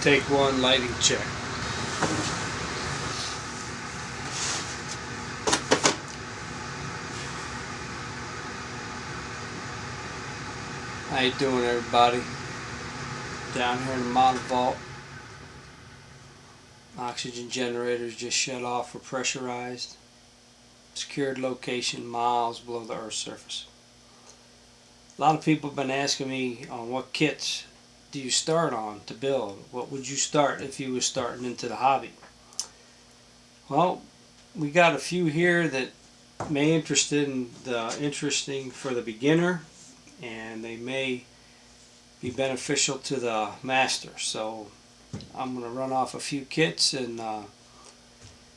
Take one, lighting check. How you doing, everybody? Down here in the model vault. Oxygen generators just shut off for pressurized. Secured location miles below the Earth's surface. A lot of people have been asking me on what kits do you start on to build? What would you start if you were starting into the hobby? Well, we got a few here that may interesting for the beginner, and they may be beneficial to the master. So I'm going to run off a few kits and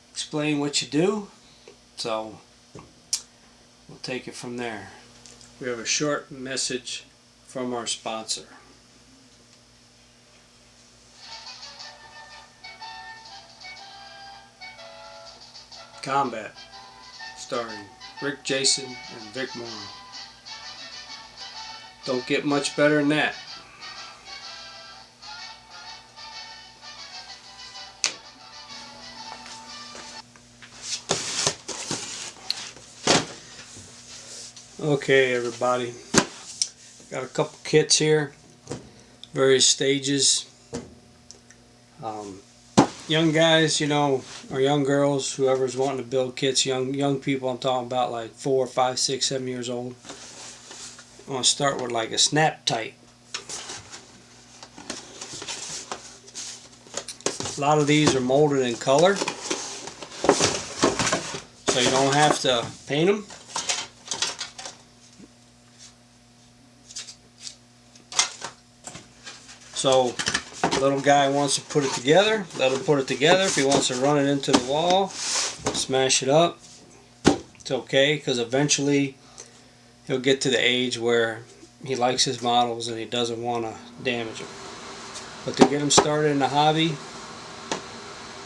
explain what you do. So we'll take it from there. We have a short message from our sponsor. Combat, starring Rick Jason and Vic Morrow. Don't get much better than that. Okay, everybody, got a couple kits here, various stages. Young guys, you know, or young girls, whoever's wanting to build kits, young people, I'm talking about like 4, 5, 6, 7 years old. I'm going to start with like a snap tight. A lot of these are molded in color, so you don't have to paint them. So little guy wants to put it together, let him put it together. If he wants to run it into the wall, smash it up, it's okay, because eventually he'll get to the age where he likes his models and he doesn't want to damage them. But to get him started in the hobby,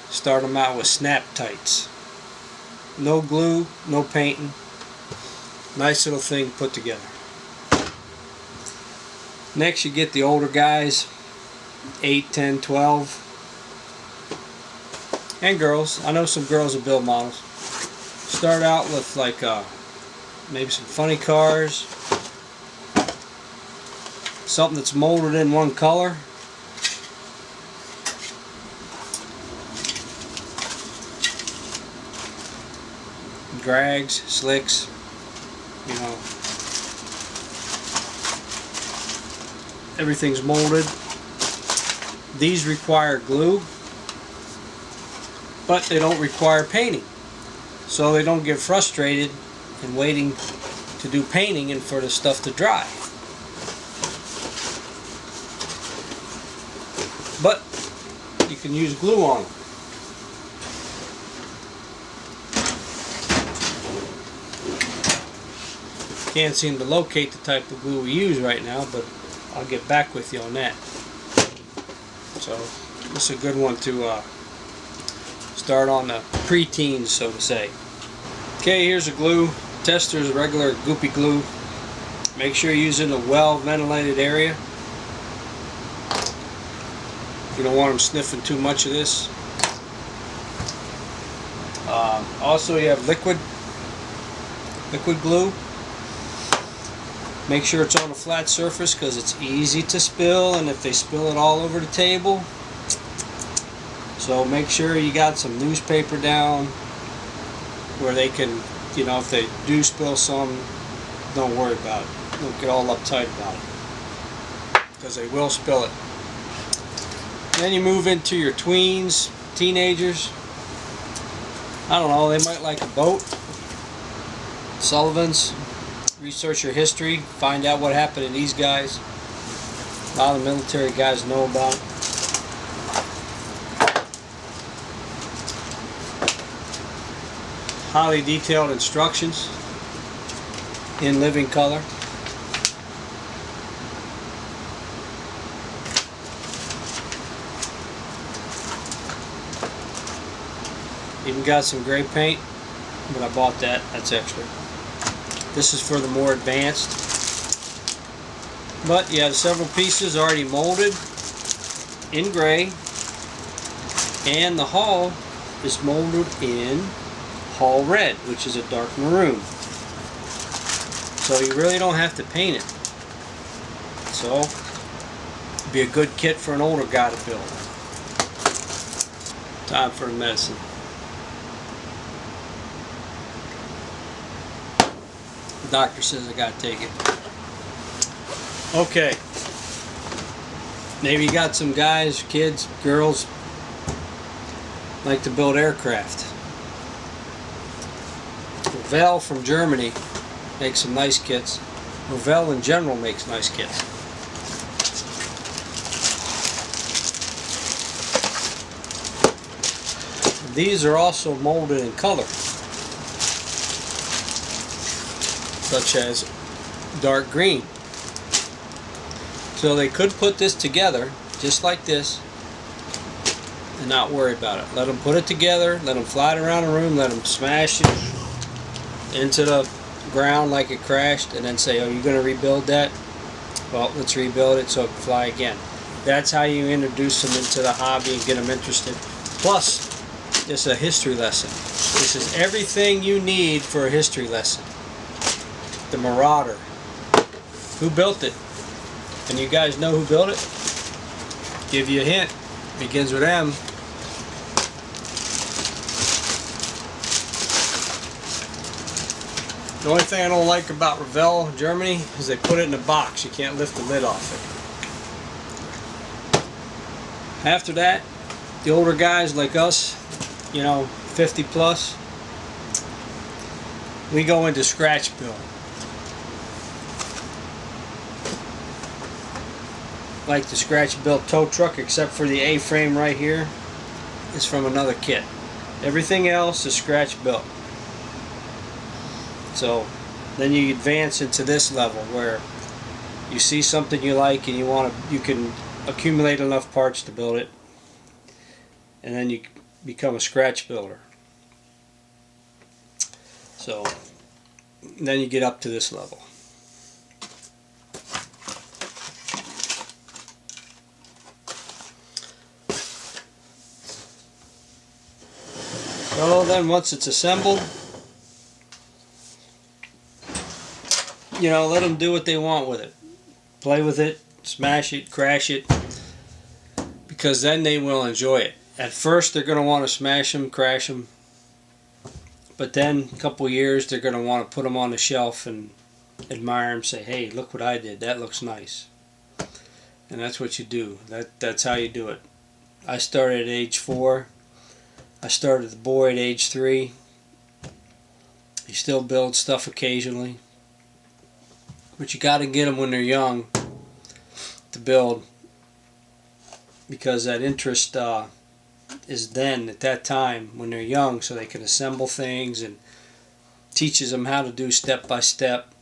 start him out with snap tights. No glue, no painting. Nice little thing put together. Next you get the older guys, 8, 10, 12, and girls. I know some girls that build models. Start out with like maybe some funny cars, something that's molded in one color. Drags, slicks, you know, everything's molded. These require glue, but they don't require painting, so they don't get frustrated in waiting to do painting and for the stuff to dry. But you can use glue on them. Can't seem to locate the type of glue we use right now, but I'll get back with you on that. So this is a good one to start on the pre-teens, so to say. Okay, here's a glue. Tester's regular goopy glue. Make sure you're using a well-ventilated area. You don't want them sniffing too much of this. Also, you have liquid glue. Make sure it's on a flat surface because it's easy to spill, and if they spill it all over the table. So make sure you got some newspaper down where they can, you know, if they do spill some, don't worry about it. Don't get all uptight about it, because they will spill it. Then you move into your tweens, teenagers. I don't know, they might like a boat. Sullivan's. Research your history, find out what happened to these guys. A lot of the military guys know about it. Highly detailed instructions in living color. Even got some gray paint, but I bought that, that's extra. This is for the more advanced. But you have several pieces already molded in gray. And the hull is molded in hull red, which is a dark maroon. So you really don't have to paint it. So it'd be a good kit for an older guy to build. Time for the medicine. The doctor says I gotta take it. Okay. Maybe you got some guys, kids, girls like to build aircraft. Revell from Germany makes some nice kits. Revell in general makes nice kits. These are also molded in color, such as dark green. So they could put this together just like this and not worry about it. Let them put it together, let them fly it around the room, let them smash it into the ground like it crashed, and then say, oh, you're going to rebuild that? Well, let's rebuild it so it can fly again. That's how you introduce them into the hobby and get them interested. Plus, it's a history lesson. This is everything you need for a history lesson. The Marauder. Who built it? And you guys know who built it? Give you a hint. Begins with M. The only thing I don't like about Revell, Germany, is they put it in a box. You can't lift the lid off it. After that, the older guys like us, you know, 50 plus, we go into scratch build. Like the scratch built tow truck, except for the A-frame right here is from another kit. Everything else is scratch built. So then you advance into this level where you see something you like and you can accumulate enough parts to build it, and then you become a scratch builder. So then you get up to this level. So then once it's assembled, you know, let them do what they want with it. Play with it, smash it, crash it, because then they will enjoy it. At first they're going to want to smash them, crash them, but then a couple years they're going to want to put them on the shelf and admire them, say, hey, look what I did, that looks nice. And that's what you do. That's how you do it. I started at age 4. I started the boy at age 3. You still build stuff occasionally, but you got to get them when they're young to build, because that interest is then at that time when they're young, so they can assemble things, and teaches them how to do step by step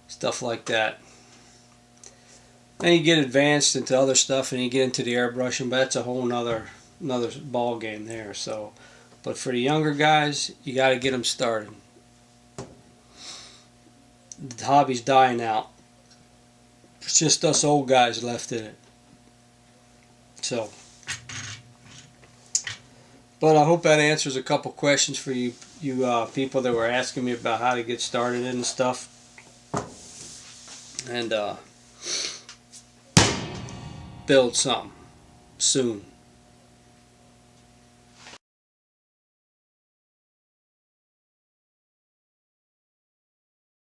stuff like that. Then you get advanced into other stuff and you get into the airbrushing, but that's a whole nother ball game there. So, but for the younger guys, you got to get them started. The hobby's dying out. It's just us old guys left in it. So, but I hope that answers a couple questions for you people that were asking me about how to get started and stuff. And build something soon.